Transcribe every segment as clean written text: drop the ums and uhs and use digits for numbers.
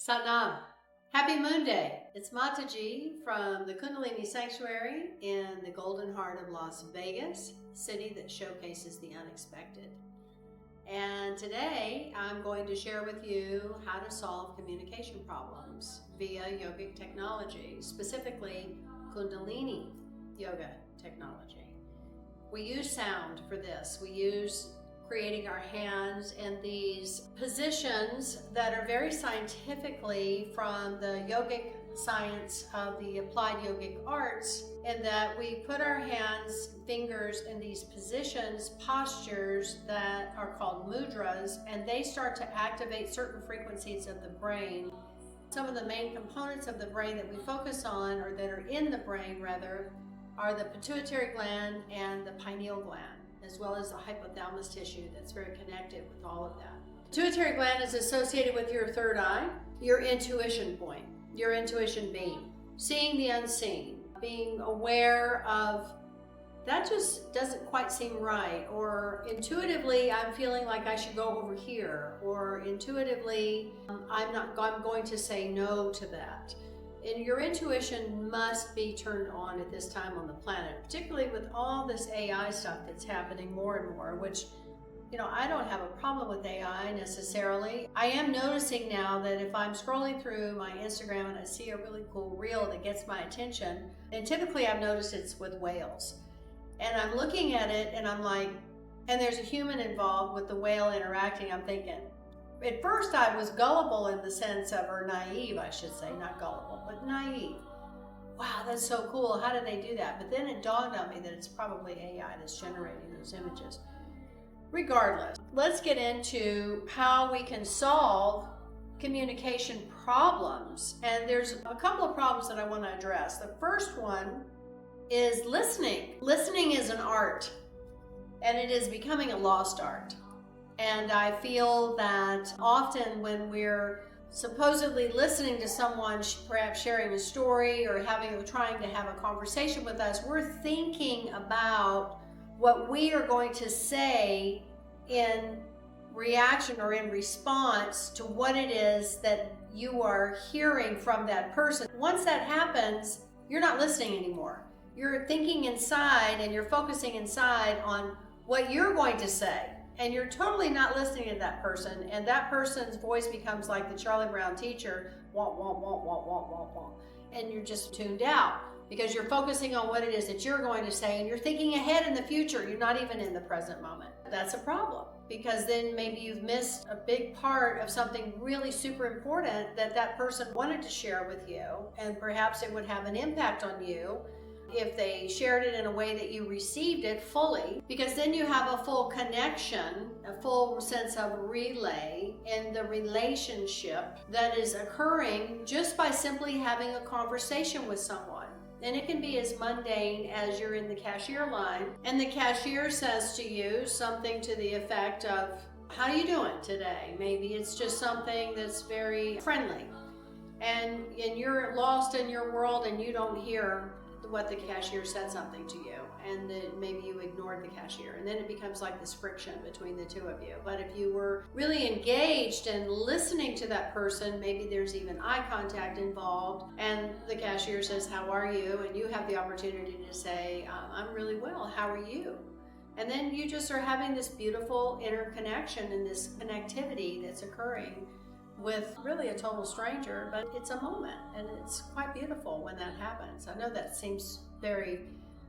Satnam. Happy Moon Day. It's Mataji from the Kundalini Sanctuary in the golden heart of Las Vegas, city that showcases the unexpected. And today I'm going to share with you how to solve communication problems via yogic technology, specifically Kundalini yoga technology. We use sound for this. We use creating our hands in these positions that are very scientifically from the yogic science of the applied yogic arts, in that we put our hands, fingers in these positions, postures that are called mudras, and they start to activate certain frequencies of the brain. Some of the main components of the brain that we focus on, or that are in the brain rather, are the pituitary gland and the pineal gland, as well as the hypothalamus tissue that's very connected with all of that. Pituitary gland is associated with your third eye, your intuition point, your intuition being, seeing the unseen, being aware of that just doesn't quite seem right, or intuitively I'm feeling like I should go over here, or intuitively I'm going to say no to that. And your intuition must be turned on at this time on the planet, particularly with all this AI stuff that's happening more and more, which, I don't have a problem with AI necessarily. I am noticing now that if I'm scrolling through my Instagram and I see a really cool reel that gets my attention, and typically I've noticed it's with whales. And I'm looking at it and I'm like, and there's a human involved with the whale interacting, I'm thinking, at first I was gullible in the sense of, or naive I should say, not gullible, but naive. Wow, that's so cool. How did they do that? But then it dawned on me that it's probably AI that's generating those images. Regardless, let's get into how we can solve communication problems. And there's a couple of problems that I want to address. The first one is listening. Listening is an art, and it is becoming a lost art. And I feel that often when we're supposedly listening to someone, perhaps sharing a story or trying to have a conversation with us, we're thinking about what we are going to say in reaction or in response to what it is that you are hearing from that person. Once that happens, you're not listening anymore. You're thinking inside and you're focusing inside on what you're going to say. And you're totally not listening to that person, and that person's voice becomes like the Charlie Brown teacher, wah, wah, wah, wah, wah, wah, wah. And you're just tuned out because you're focusing on what it is that you're going to say, and you're thinking ahead in the future. You're not even in the present moment. That's a problem, because then maybe you've missed a big part of something really super important that person wanted to share with you, and perhaps it would have an impact on you if they shared it in a way that you received it fully, because then you have a full connection, a full sense of relay in the relationship that is occurring just by simply having a conversation with someone. And it can be as mundane as you're in the cashier line and the cashier says to you something to the effect of, "How are you doing today?" Maybe it's just something that's very friendly, and you're lost in your world and you don't hear what the cashier said something to you, and then maybe you ignored the cashier, and then it becomes like this friction between the two of you. But if you were really engaged and listening to that person, maybe there's even eye contact involved, and the cashier says, "How are you?" and you have the opportunity to say, "I'm really well, how are you?" And then you just are having this beautiful interconnection and this connectivity that's occurring with really a total stranger, but it's a moment, and it's quite beautiful when that happens. I know that seems very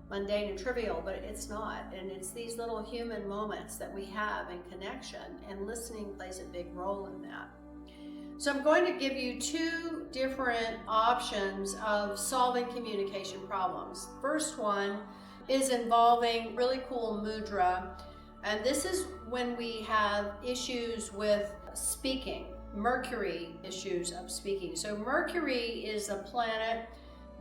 mundane and trivial, but it's not, and it's these little human moments that we have in connection, and listening plays a big role in that. So I'm going to give you two different options of solving communication problems. First one is involving really cool mudra, and this is when we have issues with speaking. Mercury issues of speaking. So Mercury is a planet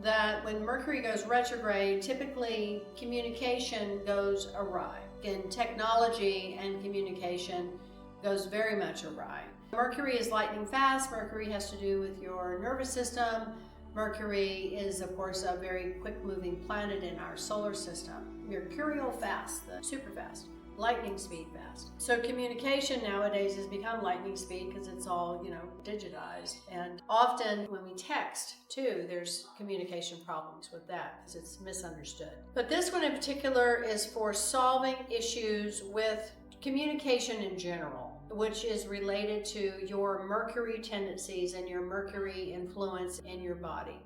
that when Mercury goes retrograde, typically communication goes awry. And technology and communication goes very much awry. Mercury is lightning fast. Mercury has to do with your nervous system. Mercury is, of course, a very quick moving planet in our solar system. Mercurial fast, the super fast. lightning speed fast. So communication nowadays has become lightning speed because it's all, digitized. And often when we text too, there's communication problems with that because it's misunderstood. But this one in particular is for solving issues with communication in general, which is related to your Mercury tendencies and your Mercury influence in your body.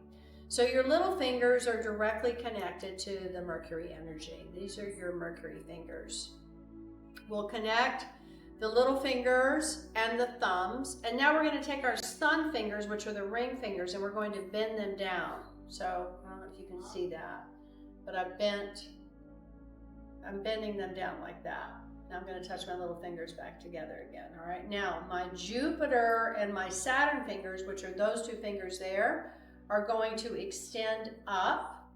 So your little fingers are directly connected to the Mercury energy. These are your Mercury fingers. We'll connect the little fingers and the thumbs. And now we're going to take our sun fingers, which are the ring fingers, and we're going to bend them down. So I don't know if you can see that, but I'm bending them down like that. Now I'm going to touch my little fingers back together again. All right. Now my Jupiter and my Saturn fingers, which are those two fingers there, are going to extend up,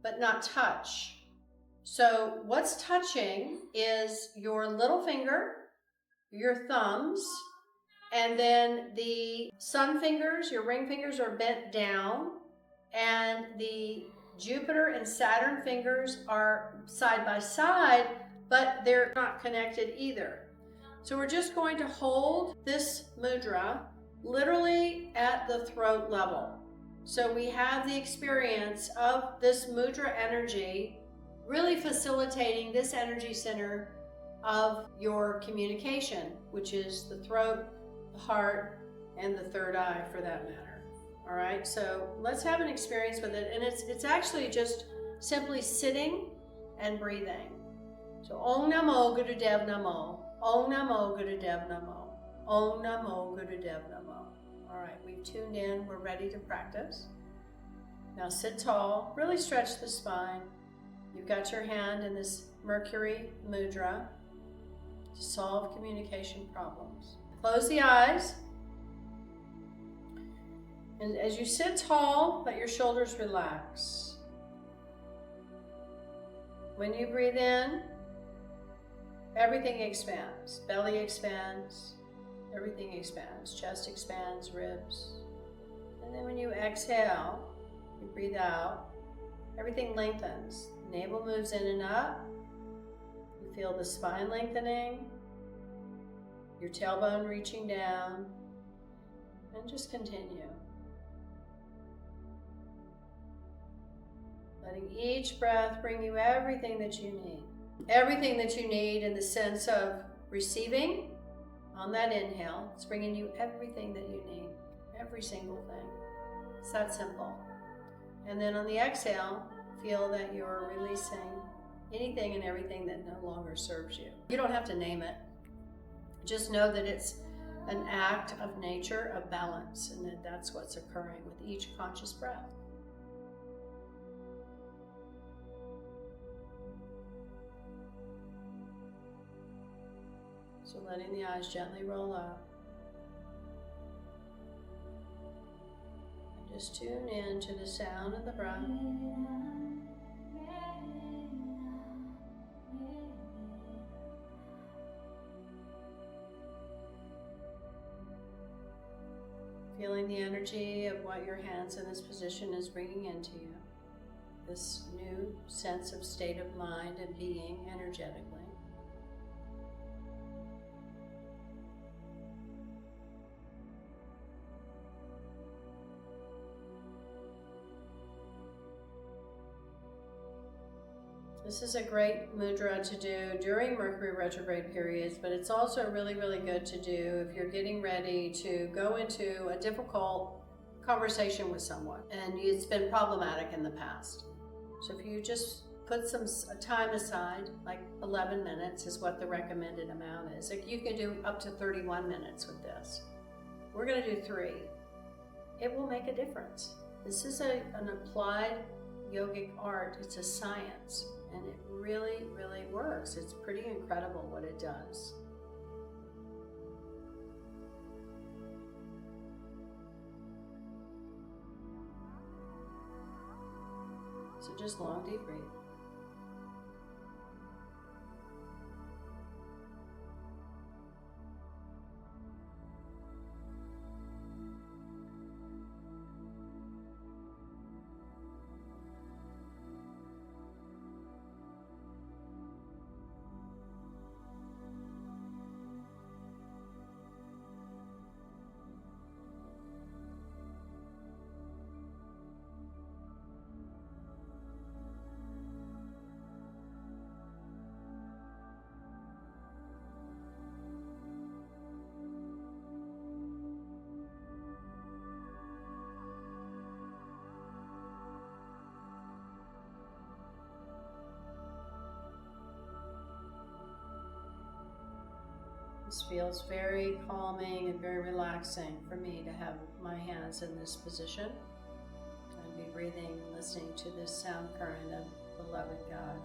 but not touch. So what's touching is your little finger, your thumbs, and then the sun fingers, your ring fingers are bent down, and the Jupiter and Saturn fingers are side by side, but they're not connected either. So we're just going to hold this mudra literally at the throat level. So we have the experience of this mudra energy really facilitating this energy center of your communication, which is the throat, the heart, and the third eye for that matter. All right, so let's have an experience with it. And it's actually just simply sitting and breathing. So Om Namo Gurudev Namo, Om Namo Gurudev Namo, Om Namo Gurudev Namo. All right, we've tuned in, we're ready to practice. Now sit tall, really stretch the spine. You've got your hand in this Mercury Mudra to solve communication problems. Close the eyes. And as you sit tall, let your shoulders relax. When you breathe in, everything expands. Belly expands, everything expands. Chest expands, ribs. And then when you exhale, you breathe out, everything lengthens. Navel moves in and up. You feel the spine lengthening, your tailbone reaching down, and just continue. Letting each breath bring you everything that you need. Everything that you need in the sense of receiving on that inhale. It's bringing you everything that you need. Every single thing. It's that simple. And then on the exhale, feel that you're releasing anything and everything that no longer serves you. You don't have to name it. Just know that it's an act of nature, of balance, and that that's what's occurring with each conscious breath. So letting the eyes gently roll up. And just tune in to the sound of the breath. Feeling the energy of what your hands in this position is bringing into you. This new sense of state of mind and being energetically. This is a great mudra to do during Mercury retrograde periods, but it's also really, really good to do if you're getting ready to go into a difficult conversation with someone and it's been problematic in the past. So if you just put some time aside, like 11 minutes is what the recommended amount is. Like you can do up to 31 minutes with this. We're going to do 3. It will make a difference. This is an applied yogic art. It's a science. And it really, really works. It's pretty incredible what it does. So just long, deep breath. This feels very calming and very relaxing for me to have my hands in this position and be breathing and listening to this sound current of beloved God.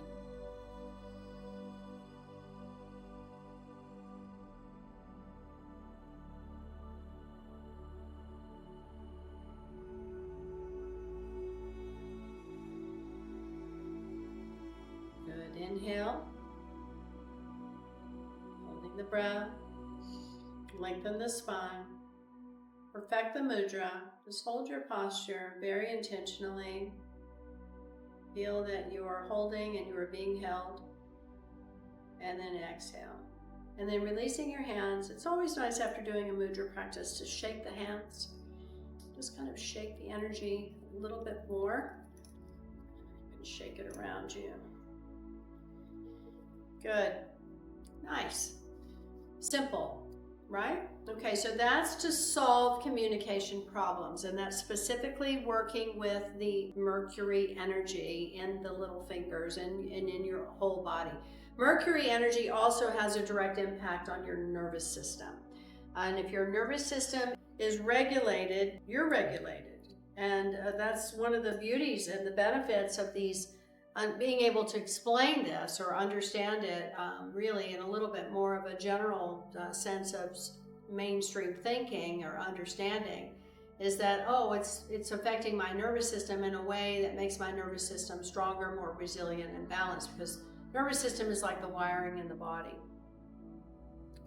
Good. Inhale. Holding the breath. Lengthen the spine. Perfect the mudra. Just hold your posture very intentionally. Feel that you are holding and you are being held. And then exhale. And then releasing your hands. It's always nice after doing a mudra practice to shake the hands. Just kind of shake the energy a little bit more. And shake it around you. Good. Nice. Simple, right? Okay, so that's to solve communication problems, and that's specifically working with the Mercury energy in the little fingers and in your whole body. Mercury energy also has a direct impact on your nervous system. And if your nervous system is regulated, you're regulated. And that's one of the beauties and the benefits of these being able to explain this or understand it really in a little bit more of a general sense of mainstream thinking or understanding is that, oh, it's affecting my nervous system in a way that makes my nervous system stronger, more resilient and balanced, because nervous system is like the wiring in the body.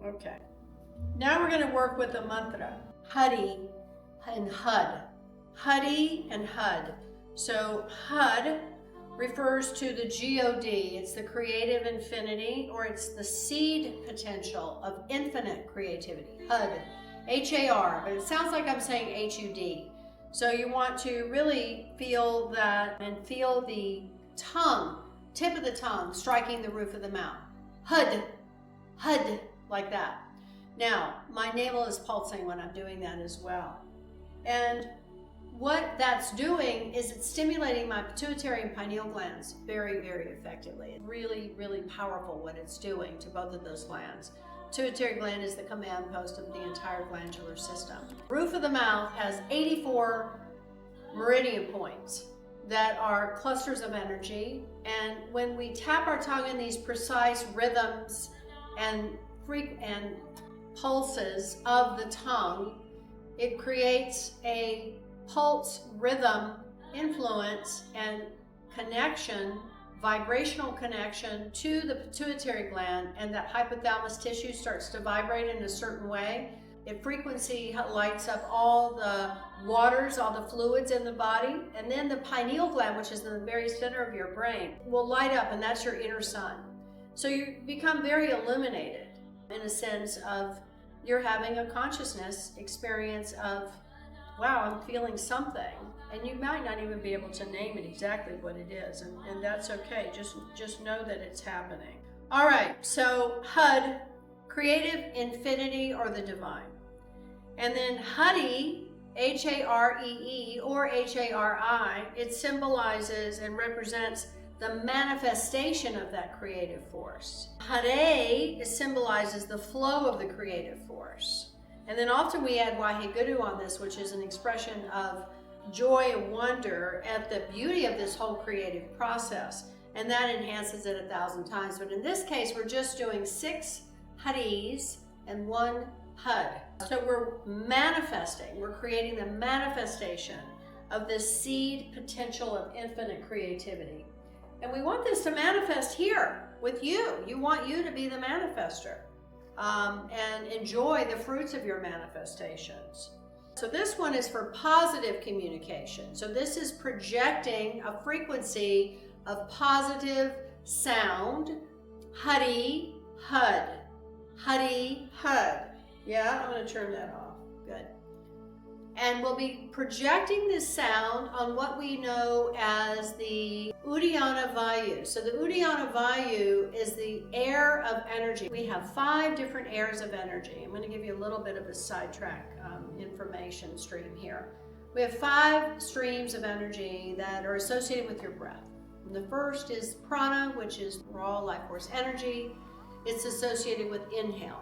Okay. Now we're going to work with the mantra, Hari and Hud. Hari and Hud. So Hud refers to the God. It's the creative infinity, or it's the seed potential of infinite creativity. Hud, H-A-R, but it sounds like I'm saying H-U-D. So you want to really feel that and feel the tongue, tip of the tongue, striking the roof of the mouth. Hud, Hud, like that. Now, my navel is pulsing when I'm doing that as well. And what that's doing is it's stimulating my pituitary and pineal glands very, very effectively. It's really, really powerful what it's doing to both of those glands. Pituitary gland is the command post of the entire glandular system. Roof of the mouth has 84 meridian points that are clusters of energy. And when we tap our tongue in these precise rhythms and pulses of the tongue, it creates a pulse, rhythm, influence, and connection, vibrational connection to the pituitary gland, and that hypothalamus tissue starts to vibrate in a certain way. It frequency lights up all the waters, all the fluids in the body, and then the pineal gland, which is in the very center of your brain, will light up, and that's your inner sun. So you become very illuminated in a sense of you're having a consciousness experience of, wow, I'm feeling something. And you might not even be able to name it exactly what it is, and that's okay. Just know that it's happening. All right, so HUD, creative infinity or the divine. And then Hari, H-A-R-E-E or H-A-R-I, it symbolizes and represents the manifestation of that creative force. Hare symbolizes the flow of the creative force. And then often we add Waheguru on this, which is an expression of joy and wonder at the beauty of this whole creative process. And that enhances it 1,000 times. But in this case, we're just doing 6 Haris and 1 Hud. So we're manifesting, we're creating the manifestation of this seed potential of infinite creativity. And we want this to manifest here with you. You want you to be the manifester. And enjoy the fruits of your manifestations. So this one is for positive communication. So this is projecting a frequency of positive sound. Hari, Hud. Hari, Hud. Yeah, I'm going to turn that off. Good. And we'll be projecting this sound on what we know as the Uddiyana Vayu. So the Uddiyana Vayu is the air of energy. We have 5 different airs of energy. I'm going to give you a little bit of a sidetrack information stream here. We have 5 streams of energy that are associated with your breath. And the first is prana, which is raw life force energy. It's associated with inhale.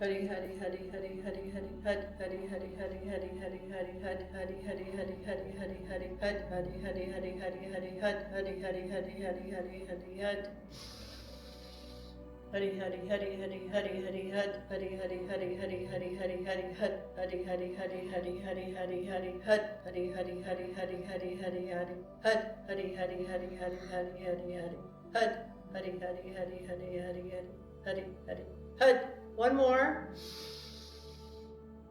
Hari Hari Hari Hari Hari Hari Had Hari Hari Hari Hari Hari Hari Had Hari Hari Hari Hari Hari Hari Had Hari Hari Hari Hari Hari Had Hari Hari Hari Hari Hari Hari Had Hari Hari Hari Hari Hari Hari Had Hari Hari Hari Hari Hari Hari Hari Had Hari Hari Hari Hari Hari Hari Hari Had Hari Hari Hari Hari Hari Hari Hari Had Hari Hari Hari Hari Hari Hari Hari Had Hari Hari Hari Hari Hari Hari Hari Had. One more.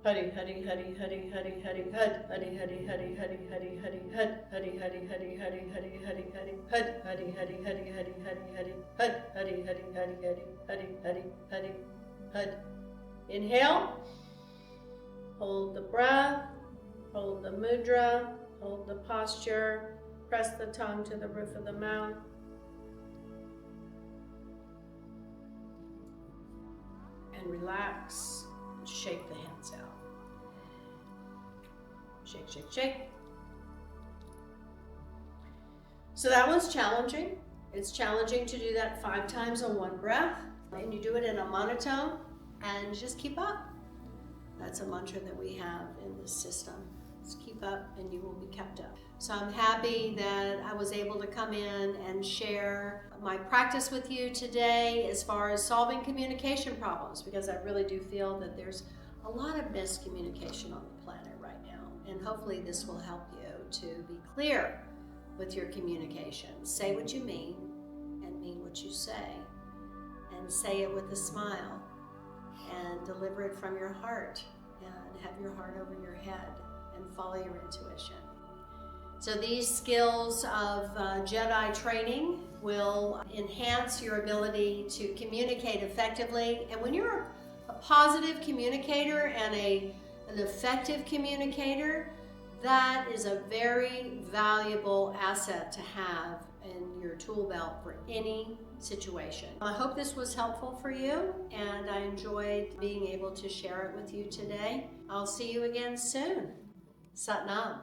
Hari Hari Hari Hari Hari Hari Had Hari Hari Hari Hari Hari Hari Had Hari Hari Hari Hari Hari Hari Hari Had Hari Hari Hari Hari Hari Hari Had Hari Hari Hari Hari Hari Hari Hari Had. Inhale. Hold the breath. Hold the mudra. Hold the posture. Press the tongue to the roof of the mouth. And relax. Shake the hands out. Shake, shake, shake. So that one's challenging. It's challenging to do that 5 times on one breath. And you do it in a monotone and just keep up. That's a mantra that we have in this system. Just keep up and you will be kept up. So I'm happy that I was able to come in and share my practice with you today as far as solving communication problems, because I really do feel that there's a lot of miscommunication on the planet right now. And hopefully this will help you to be clear with your communication. Say what you mean and mean what you say. And say it with a smile. And deliver it from your heart. And have your heart over your head. And follow your intuition. So these skills of Jedi training will enhance your ability to communicate effectively. And when you're a positive communicator and an effective communicator, that is a very valuable asset to have in your tool belt for any situation. I hope this was helpful for you, and I enjoyed being able to share it with you today. I'll see you again soon. Sat Nam.